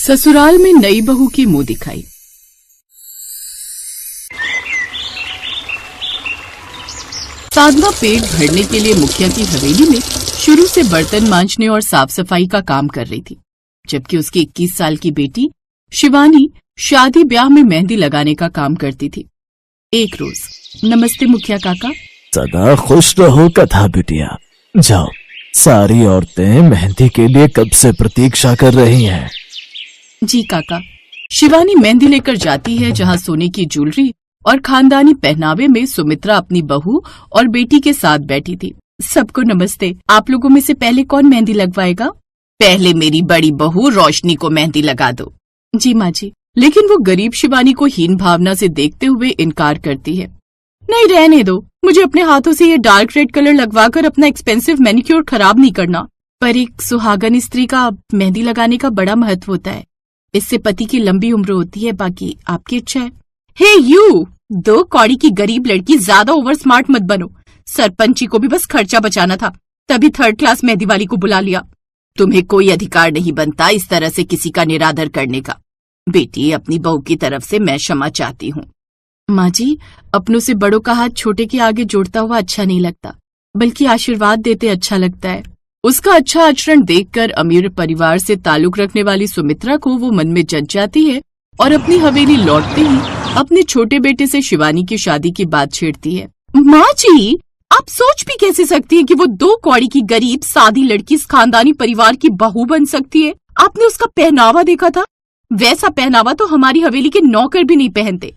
ससुराल में नई बहू की मुंह दिखाई। साधना पेट भरने के लिए मुखिया की हवेली में शुरू से बर्तन मांजने और साफ सफाई का काम कर रही थी, जबकि उसकी 21 साल की बेटी शिवानी शादी ब्याह में मेहंदी लगाने का काम करती थी। एक रोज, नमस्ते मुखिया काका। सदा खुश रहो कथा बिटिया। जाओ, सारी औरतें मेहंदी के लिए कब से प्रतीक्षा कर रही हैं। जी काका। शिवानी मेहंदी लेकर जाती है, जहाँ सोने की ज्वेलरी और खानदानी पहनावे में सुमित्रा अपनी बहू और बेटी के साथ बैठी थी। सबको नमस्ते। आप लोगों में से पहले कौन मेहंदी लगवाएगा? पहले मेरी बड़ी बहू रोशनी को मेहंदी लगा दो। जी माँ जी। लेकिन वो गरीब शिवानी को हीन भावना से देखते हुए इनकार करती है। नहीं, रहने दो, मुझे अपने हाथों से ये डार्क रेड कलर लगवाकर अपना एक्सपेंसिव मैनिक्योर खराब नहीं करना। पर एक सुहागन स्त्री का मेहंदी लगाने का बड़ा महत्व होता है। इससे पति की लंबी उम्र होती है। बाकी आपकी इच्छा है। हे यू, 2 कौड़ी की गरीब लड़की, ज्यादा ओवर स्मार्ट मत बनो। सरपंची को भी बस खर्चा बचाना था, तभी 3rd क्लास मेहंदी वाली को बुला लिया। तुम्हें कोई अधिकार नहीं बनता इस तरह से किसी का निरादर करने का। बेटी, अपनी बहू की तरफ से मैं क्षमा चाहती हूँ। माँ जी, अपनों से बड़ों का हाथ छोटे के आगे जोड़ता हुआ अच्छा नहीं लगता, बल्कि आशीर्वाद देते अच्छा लगता है। उसका अच्छा आचरण देखकर अमीर परिवार से ताल्लुक रखने वाली सुमित्रा को वो मन में जच जाती है और अपनी हवेली लौटते ही अपने छोटे बेटे से शिवानी की शादी की बात छेड़ती है। माँ जी, आप सोच भी कैसे सकती हैं कि वो 2 कौड़ी की गरीब सादी लड़की इस खानदानी परिवार की बहू बन सकती है? आपने उसका पहनावा देखा था? वैसा पहनावा तो हमारी हवेली के नौकर भी नहीं पहनते।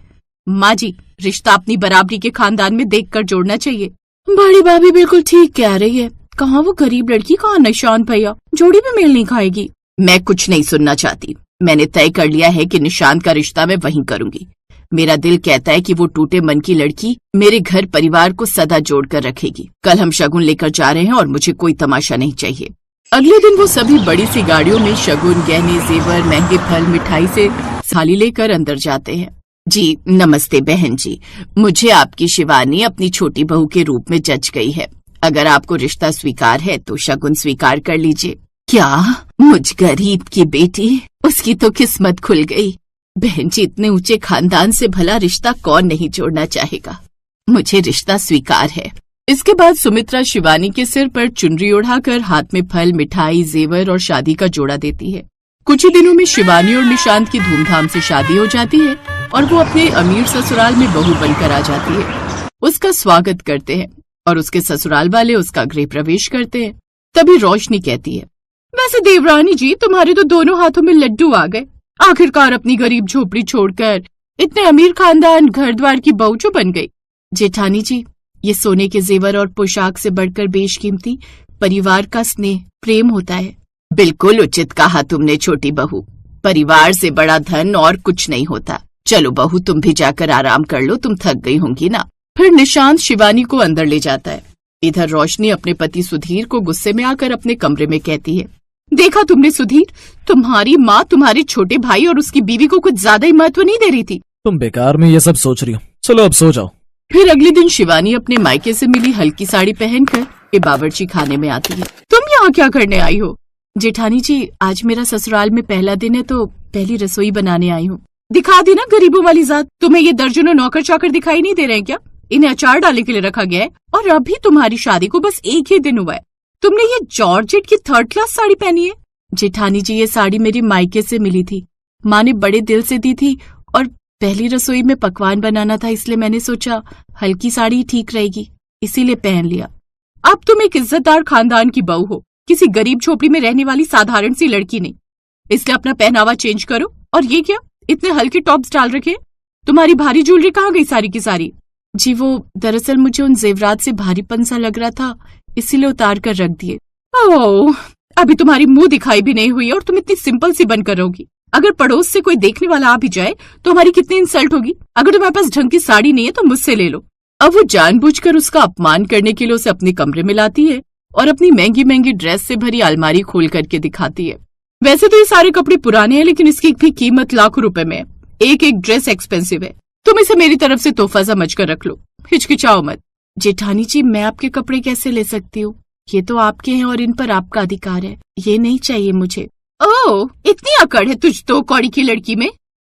माँ जी, रिश्ता अपनी बराबरी के खानदान में देखकर जोड़ना चाहिए। बड़ी भाभी बिल्कुल ठीक कह रही है। कहाँ वो गरीब लड़की, कहाँ निशांत भैया, जोड़ी भी मेल नहीं खाएगी। मैं कुछ नहीं सुनना चाहती। मैंने तय कर लिया है कि निशांत का रिश्ता मैं वहीं करूंगी। मेरा दिल कहता है कि वो टूटे मन की लड़की मेरे घर परिवार को सदा जोड़ कर रखेगी। कल हम शगुन लेकर जा रहे हैं और मुझे कोई तमाशा नहीं चाहिए। अगले दिन वो सभी बड़ी सी गाड़ियों में शगुन, गहने, जेवर, महंगे फल, मिठाई से थाली लेकर अंदर जाते हैं। जी नमस्ते बहन जी, मुझे आपकी शिवानी अपनी छोटी बहू के रूप में जच गई है। अगर आपको रिश्ता स्वीकार है तो शगुन स्वीकार कर लीजिए। क्या? मुझ गरीब की बेटी, उसकी तो किस्मत खुल गई। बहन जी, इतने ऊंचे खानदान से भला रिश्ता कौन नहीं जोड़ना चाहेगा। मुझे रिश्ता स्वीकार है। इसके बाद सुमित्रा शिवानी के सिर पर चुनरी ओढ़ाकर हाथ में फल, मिठाई, जेवर और शादी का जोड़ा देती है। कुछ ही दिनों में शिवानी और निशांत की धूमधाम से शादी हो जाती है और वो अपने अमीर ससुराल में बहू बनकर आ जाती है। उसका स्वागत करते हैं और उसके ससुराल वाले उसका गृह प्रवेश करते हैं। तभी रोशनी कहती है, वैसे देवरानी जी, तुम्हारे तो दोनों हाथों में लड्डू आ गए। आखिरकार अपनी गरीब झोपड़ी छोड़कर इतने अमीर खानदान घर द्वार की बहू जो बन गई। जेठानी जी, ये सोने के जेवर और पोशाक से बढ़कर बेशकीमती परिवार का स्नेह प्रेम होता है। बिल्कुल उचित कहा तुमने छोटी बहू। परिवार से बड़ा धन और कुछ नहीं होता। चलो बहू, तुम भी जाकर आराम कर लो, तुम थक गई होंगी ना। फिर निशांत शिवानी को अंदर ले जाता है। इधर रोशनी अपने पति सुधीर को गुस्से में आकर अपने कमरे में कहती है, देखा तुमने सुधीर, तुम्हारी माँ तुम्हारे छोटे भाई और उसकी बीवी को कुछ ज्यादा ही महत्व नहीं दे रही थी। तुम बेकार में ये सब सोच रही हो। चलो अब सो जाओ। फिर अगले दिन शिवानी अपने मायके से मिली हल्की साड़ी पहनकर के बावर्ची खाने में आती है। तुम यहाँ क्या करने आई हो? जेठानी जी, आज मेरा ससुराल में पहला दिन है तो पहली रसोई बनाने आई हूँ। दिखा दी ना गरीबों वाली जात। तुम्हें ये दर्जनों नौकर चाकर दिखाई नहीं दे रहे हैं क्या? इन्हें अचार डालने के लिए रखा गया है और अभी तुम्हारी शादी को बस 1 ही दिन हुआ है। तुमने ये जॉर्जेट की 3rd क्लास साड़ी पहनी है। जेठानी जी, ये साड़ी मेरी मायके से मिली थी। माँ ने बड़े दिल से दी थी और पहली रसोई में पकवान बनाना था, इसलिए मैंने सोचा हल्की साड़ी ठीक रहेगी, इसीलिए पहन लिया। अब तुम एक इज्जतदार खानदान की बहू हो, किसी गरीब झोपड़ी में रहने वाली साधारण सी लड़की नहीं। इसलिए अपना पहनावा चेंज करो। और ये क्या, इतने हल्के टॉप्स डाल रखे? तुम्हारी भारी ज्वेलरी कहाँ गई सारी की सारी? जी वो दरअसल मुझे उन जेवरात से भारीपन सा लग रहा था, इसीलिए उतार कर रख दिए। ओह, अभी तुम्हारी मुंह दिखाई भी नहीं हुई और तुम इतनी सिंपल सी बनकर रहोगी। अगर पड़ोस से कोई देखने वाला आ भी जाए तो हमारी कितनी इंसल्ट होगी। अगर तुम्हारे पास ढंग की साड़ी नहीं है तो मुझसे ले लो। अब वो जानबूझकर उसका अपमान करने के लिए उसे अपने कमरे में लाती है और अपनी महंगी महंगी ड्रेस से भरी अलमारी खोल करके दिखाती है। वैसे तो ये सारे कपड़े पुराने हैं, लेकिन इसकी भी कीमत लाखों रुपए में है। एक एक ड्रेस एक्सपेंसिव है। तुम इसे मेरी तरफ से तोहफा समझ कर रख लो, हिचकिचाओ मत। जेठानी जी, मैं आपके कपड़े कैसे ले सकती हूँ? ये तो आपके हैं और इन पर आपका अधिकार है। ये नहीं चाहिए मुझे। ओह, इतनी अकड़ है तुझ तो कौड़ी की लड़की में।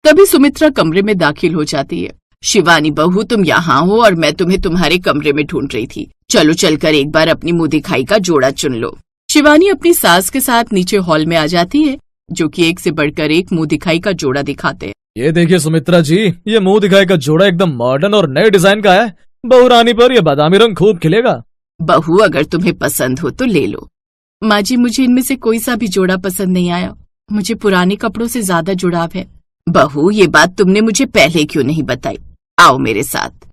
तभी सुमित्रा कमरे में दाखिल हो जाती है। शिवानी बहू, तुम यहाँ हो और मैं तुम्हें तुम्हारे कमरे में ढूंढ रही थी। चलो चलकर एक बार अपनी मुंह दिखाई का जोड़ा चुन लो। शिवानी अपनी सास के साथ नीचे हॉल में आ जाती है, जो कि एक से बढ़कर एक मुंह दिखाई का जोड़ा दिखाते हैं। ये देखिए सुमित्रा जी, ये मुंह दिखाई का जोड़ा एकदम मॉडर्न और नए डिजाइन का है। बहू रानी पर ये बादामी रंग खूब खिलेगा। बहू, अगर तुम्हें पसंद हो तो ले लो। माँ जी, मुझे इनमें से कोई सा भी जोड़ा पसंद नहीं आया। मुझे पुराने कपड़ों से ज्यादा जुड़ाव है। बहू, ये बात तुमने मुझे पहले क्यों नहीं बताई? आओ मेरे साथ।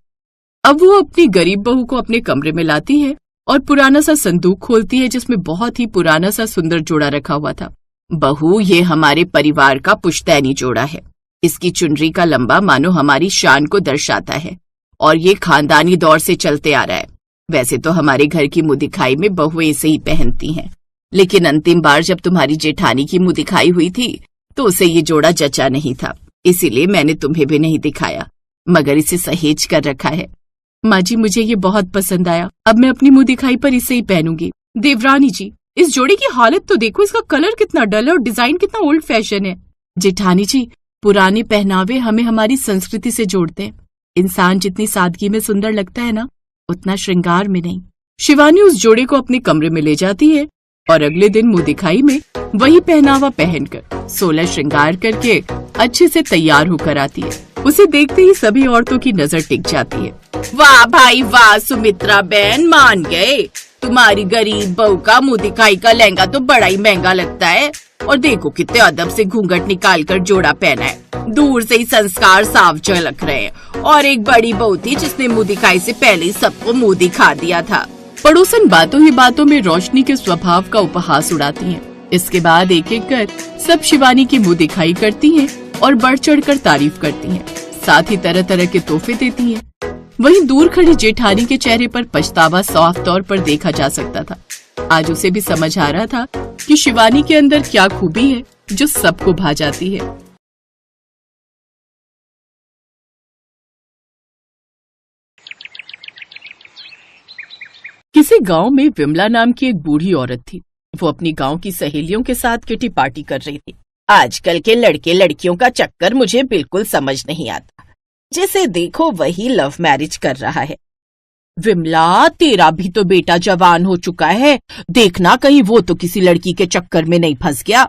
अब वो अपनी गरीब बहू को अपने कमरे में लाती है और पुराना सा संदूक खोलती है, जिसमें बहुत ही पुराना सा सुंदर जोड़ा रखा हुआ था। बहू, ये हमारे परिवार का पुश्तैनी जोड़ा है। इसकी चुनरी का लंबा मानो हमारी शान को दर्शाता है और ये खानदानी दौर से चलते आ रहा है। वैसे तो हमारे घर की मुंह दिखाई में बहुएं इसे ही पहनती हैं, लेकिन अंतिम बार जब तुम्हारी जेठानी की मुंह दिखाई हुई थी तो उसे ये जोड़ा जचा नहीं था, इसीलिए मैंने तुम्हें भी नहीं दिखाया, मगर इसे सहेज कर रखा है। माँ जी, मुझे ये बहुत पसंद आया। अब मैं अपनी मुंह दिखाई पर इसे ही पहनूंगी। देवरानी जी, इस जोड़े की हालत तो देखो। इसका कलर कितना डल है और डिजाइन कितना ओल्ड फैशन है। जेठानी जी, पुराने पहनावे हमें हमारी संस्कृति से जोड़ते हैं। इंसान जितनी सादगी में सुंदर लगता है ना, उतना श्रृंगार में नहीं। शिवानी उस जोड़े को अपने कमरे में ले जाती है और अगले दिन मुंह दिखाई में वही पहनावा पहनकर 16 श्रृंगार करके अच्छे से तैयार होकर आती है। उसे देखते ही सभी औरतों की नजर टिक जाती है। वाह भाई वाह, सुमित्रा बहन, मान गए। तुम्हारी गरीब बहू का मुंह दिखाई का लहंगा तो बड़ा ही महंगा लगता है, और देखो कितने अदब से घूंघट निकाल कर जोड़ा पहना है। दूर से ही संस्कार साफ झलक रहे हैं। और एक बड़ी बहू थी जिसने मुंह दिखाई से पहले ही सबको मुंह दिखा दिया था। पड़ोसन बातों ही बातों में रोशनी के स्वभाव का उपहास उड़ाती हैं। इसके बाद एक एक कर सब शिवानी की मुंह दिखाई करती हैं और बढ़ चढ़ कर तारीफ करती हैं, साथ ही तरह तरह के तोहफे देती हैं। वहीं दूर खड़ी जेठानी के चेहरे पर पछतावा साफ तौर पर देखा जा सकता था। आज उसे भी समझ आ रहा था कि शिवानी के अंदर क्या खूबी है जो सबको भा जाती है। किसी गांव में विमला नाम की एक बूढ़ी औरत थी। वो अपनी गांव की सहेलियों के साथ किटी पार्टी कर रही थी। आजकल के लड़के लड़कियों का चक्कर मुझे बिल्कुल समझ नहीं आता। जिसे देखो वही लव मैरिज कर रहा है। विमला, तेरा भी तो बेटा जवान हो चुका है, देखना कहीं वो तो किसी लड़की के चक्कर में नहीं फंस गया।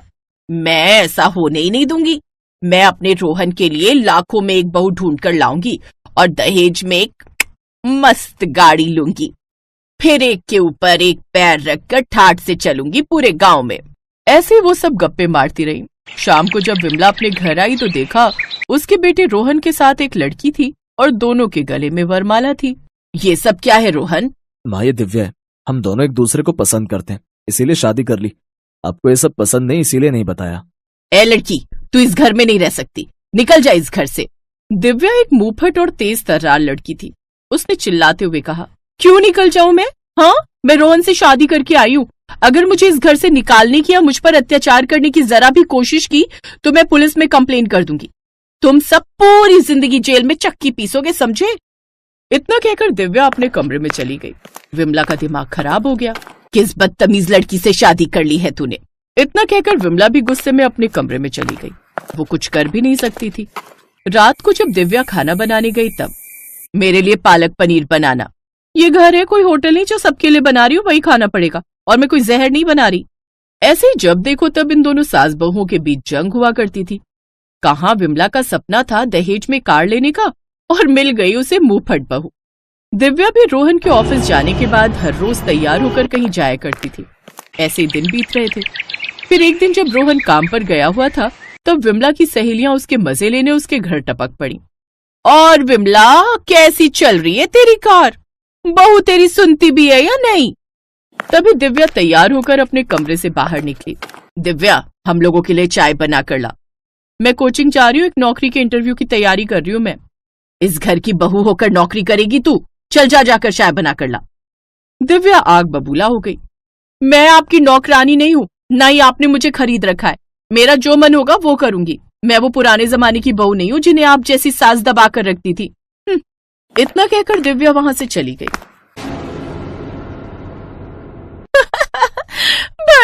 मैं ऐसा होने ही नहीं दूंगी। मैं अपने रोहन के लिए लाखों में एक बहू ढूंढ कर लाऊंगी और दहेज में एक मस्त गाड़ी लूंगी। फिर एक के ऊपर एक पैर रखकर ठाठ से चलूंगी पूरे गांव में। ऐसे वो सब गप्पे मारती रही। शाम को जब विमला अपने घर आई तो देखा उसके बेटे रोहन के साथ एक लड़की थी और दोनों के गले में वरमाला थी। ये सब क्या है रोहन? माँ, ये दिव्या है। हम दोनों एक दूसरे को पसंद करते हैं, इसीलिए शादी कर ली। आपको ये सब पसंद नहीं, इसीलिए नहीं बताया। ए लड़की, तू इस घर में नहीं रह सकती, निकल जा इस घर से। दिव्या एक मुंहफट और तेज तर्रार लड़की थी। उसने चिल्लाते हुए कहा, क्यों निकल जाऊं मैं? हाँ, मैं रोहन से शादी करके आई हूँ। अगर मुझे इस घर से निकालने की या मुझ पर अत्याचार करने की जरा भी कोशिश की तो मैं पुलिस में कंप्लेन कर दूंगी। तुम सब पूरी जिंदगी जेल में चक्की पीसोगे, समझे? इतना कहकर दिव्या अपने कमरे में चली गई। विमला का दिमाग खराब हो गया। किस बदतमीज लड़की से शादी कर ली है तूने? इतना कहकर विमला भी गुस्से में अपने कमरे में चली गई। वो कुछ कर भी नहीं सकती थी। रात को जब दिव्या खाना बनाने गई तब, मेरे लिए पालक पनीर बनाना। ये घर है, कोई होटल नहीं जो सबके लिए बना रही हूँ, वही खाना पड़ेगा, और मैं कोई जहर नहीं बना रही। ऐसे ही जब देखो तब इन दोनों सास बहुओं के बीच जंग हुआ करती थी। कहाँ विमला का सपना था दहेज में कार लेने का, और मिल गई उसे मुंहफट बहू। दिव्या भी रोहन के ऑफिस जाने के बाद हर रोज तैयार होकर कहीं जाया करती थी। ऐसे दिन बीत रहे थे। फिर एक दिन जब रोहन काम पर गया हुआ था तब विमला की सहेलियां उसके मजे लेने उसके घर टपक पड़ी। और विमला, कैसी चल रही है तेरी कार? बहू तेरी सुनती भी है या नहीं? तभी दिव्या तैयार होकर अपने कमरे से बाहर निकली। दिव्या, हम लोगों के लिए चाय बना कर ला। मैं कोचिंग जा रही हूँ, एक नौकरी के इंटरव्यू की तैयारी कर रही हूँ मैं। इस घर की बहू होकर नौकरी करेगी तू? चल जा, जाकर चाय बना कर ला। दिव्या आग बबूला हो गई। मैं आपकी नौकरानी नहीं हूँ, ना ही आपने मुझे खरीद रखा है। मेरा जो मन होगा वो करूंगी। मैं वो पुराने जमाने की बहू नहीं हूँ जिन्हें आप जैसी सास दबा कर रखती थी। इतना कहकर दिव्या वहां से चली गई।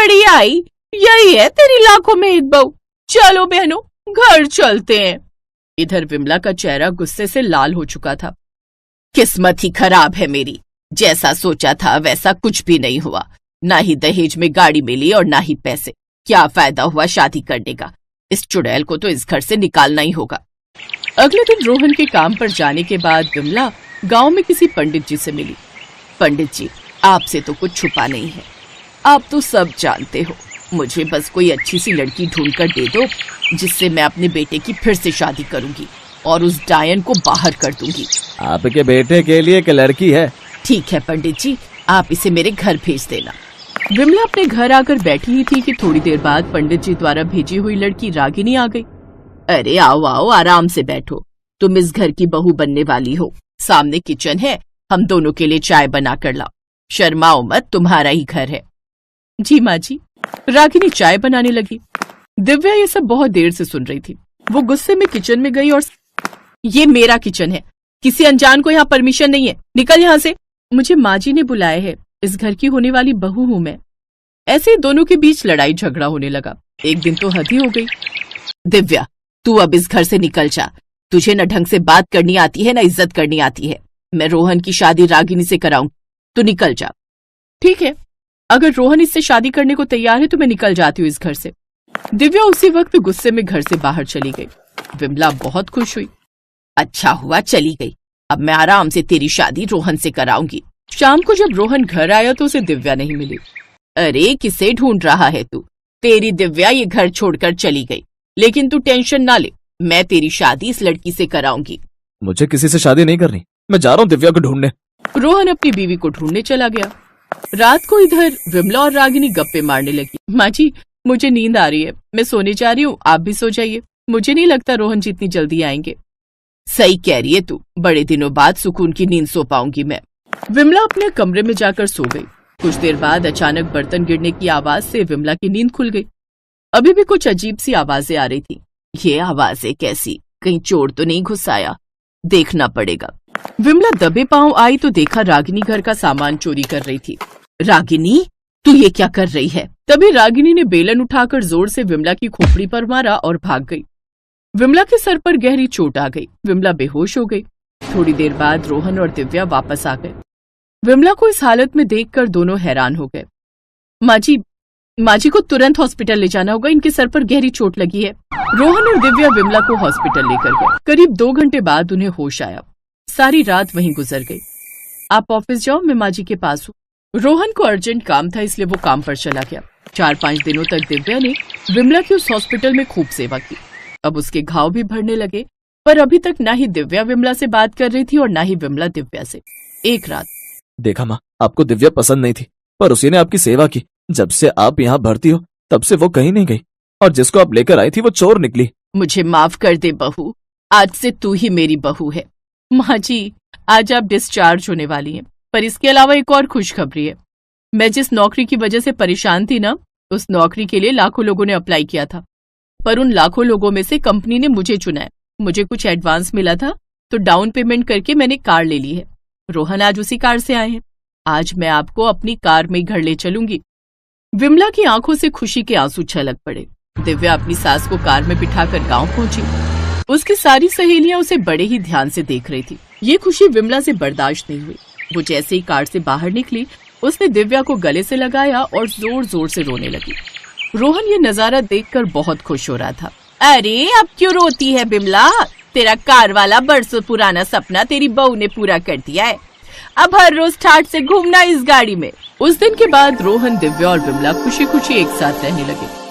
बड़ी आई, यही है तेरी लाखों में एक बहू। चलो बहनों घर चलते हैं। इधर विमला का चेहरा गुस्से से लाल हो चुका था। किस्मत ही खराब है मेरी, जैसा सोचा था वैसा कुछ भी नहीं हुआ। ना ही दहेज में गाड़ी मिली और ना ही पैसे। क्या फायदा हुआ शादी करने का। इस चुड़ैल को तो इस घर से निकालना ही होगा। अगले दिन रोहन के काम पर जाने के बाद विमला गांव में किसी पंडित जी से मिली। पंडित जी, आपसे तो कुछ छुपा नहीं है, आप तो सब जानते हो। मुझे बस कोई अच्छी सी लड़की ढूंढकर दे दो जिससे मैं अपने बेटे की फिर से शादी करूंगी और उस डायन को बाहर कर दूंगी। आपके बेटे के लिए एक लड़की है? ठीक है पंडित जी, आप इसे मेरे घर भेज देना। विमला अपने घर आकर बैठी ही थी कि थोड़ी देर बाद पंडित जी द्वारा भेजी हुई लड़की रागिनी आ गई। अरे आओ आओ, आराम से बैठो, तुम इस घर की बहू बनने वाली हो। सामने किचन है, हम दोनों के लिए चाय बना कर लाओ। शर्माओ मत, तुम्हारा ही घर है। जी माँ जी। रागिनी चाय बनाने लगी। दिव्या ये सब बहुत देर से सुन रही थी। वो गुस्से में किचन में गई और ये मेरा किचन है, किसी अनजान को यहाँ परमिशन नहीं है, निकल यहाँ से। मुझे माँ जी ने बुलाया है, इस घर की होने वाली बहू हूँ मैं। ऐसे ही दोनों के बीच लड़ाई झगड़ा होने लगा। एक दिन तो हद ही हो गई। दिव्या, तू अब इस घर से निकल जा। तुझे न ढंग से बात करनी आती है न इज्जत करनी आती है। मैं रोहन की शादी रागिनी से कराऊं, तू निकल जा। ठीक है, अगर रोहन इससे शादी करने को तैयार है तो मैं निकल जाती हूँ इस घर से। दिव्या उसी वक्त गुस्से में घर से बाहर चली गई। विमला बहुत खुश हुई। अच्छा हुआ चली गई, अब मैं आराम से तेरी शादी रोहन से कराऊंगी। शाम को जब रोहन घर आया तो उसे दिव्या नहीं मिली। अरे किसे ढूंढ रहा है तू? तेरी दिव्या ये घर छोड़कर चली गई, लेकिन तू टेंशन ना ले, मैं तेरी शादी इस लड़की से कराऊंगी। मुझे किसी से शादी नहीं करनी, मैं जा रहा हूँ दिव्या को ढूंढने। रोहन अपनी बीवी को ढूंढने चला गया। रात को इधर विमला और रागिनी गप्पे मारने लगी। माँ जी, मुझे नींद आ रही है, मैं सोने जा रही हूँ, आप भी सो जाइए। मुझे नहीं लगता रोहन जी इतनी जल्दी आएंगे। सही कह रही है तू, बड़े दिनों बाद सुकून की नींद सो पाऊंगी मैं। विमला अपने कमरे में जाकर सो गई। कुछ देर बाद अचानक बर्तन गिरने की आवाज से विमला की नींद खुल गई। अभी भी कुछ अजीब सी आवाजें आ रही थी। ये आवाजें कैसी? कहीं चोर तो नहीं घुस आया? देखना पड़ेगा। विमला दबे पांव आई तो देखा रागिनी घर का सामान चोरी कर रही थी। रागिनी, तू ये क्या कर रही है? तभी रागिनी ने बेलन उठाकर जोर से विमला की खोपड़ी पर मारा और भाग गई। विमला के सर पर गहरी चोट आ गई। विमला बेहोश हो गई। थोड़ी देर बाद रोहन और दिव्या वापस आ गए। विमला को इस हालत में देखकर दोनों हैरान हो गए। माँ जी को तुरंत हॉस्पिटल ले जाना होगा, इनके सर पर गहरी चोट लगी है। रोहन और दिव्या विमला को हॉस्पिटल लेकर गए। करीब 2 घंटे बाद उन्हें होश आया। सारी रात वहीं गुजर गई। आप ऑफिस जाओ, मैं माँ जी के पास हूँ। रोहन को अर्जेंट काम था, इसलिए वो काम पर चला गया। 4-5 दिनों तक दिव्या ने विमला की उस हॉस्पिटल में खूब सेवा की। अब उसके घाव भी भरने लगे, पर अभी तक ना ही दिव्या विमला से बात कर रही थी और ना ही विमला दिव्या से। एक रात, देखा माँ, आपको दिव्या पसंद नहीं थी, पर उसी ने आपकी सेवा की। जब से आप यहाँ भर्ती हो तब से वो कहीं नहीं गई, और जिसको आप लेकर आई थी वो चोर निकली। मुझे माफ कर दे बहू, आज से तू ही मेरी बहू है। माँ जी, आज आप डिस्चार्ज होने वाली हैं, पर इसके अलावा एक और खुशखबरी है। मैं जिस नौकरी की वजह से परेशान थी ना, उस नौकरी के लिए लाखों लोगों ने अप्लाई किया था, पर उन लाखों लोगों में से कंपनी ने मुझे चुना है। मुझे कुछ एडवांस मिला था तो डाउन पेमेंट करके मैंने कार ले ली है। रोहन आज उसी कार से आए हैं। आज मैं आपको अपनी कार में घर ले चलूंगी। विमला की आंखों से खुशी के आंसू छलक पड़े। दिव्या अपनी सास को कार में बिठाकर गांव पहुंची। उसकी सारी सहेलियां उसे बड़े ही ध्यान से देख रही थी। ये खुशी विमला से बर्दाश्त नहीं हुई। वो जैसे ही कार से बाहर निकली, उसने दिव्या को गले से लगाया और जोर जोर से रोने लगी। रोहन ये नजारा देखकर बहुत खुश हो रहा था। अरे अब क्यों रोती है विमला? तेरा कार वाला बरसों पुराना सपना तेरी बहू ने पूरा कर दिया है। अब हर रोज ठाठ से घूमना इस गाड़ी में। उस दिन के बाद रोहन, दिव्या और विमला खुशी खुशी एक साथ रहने लगे।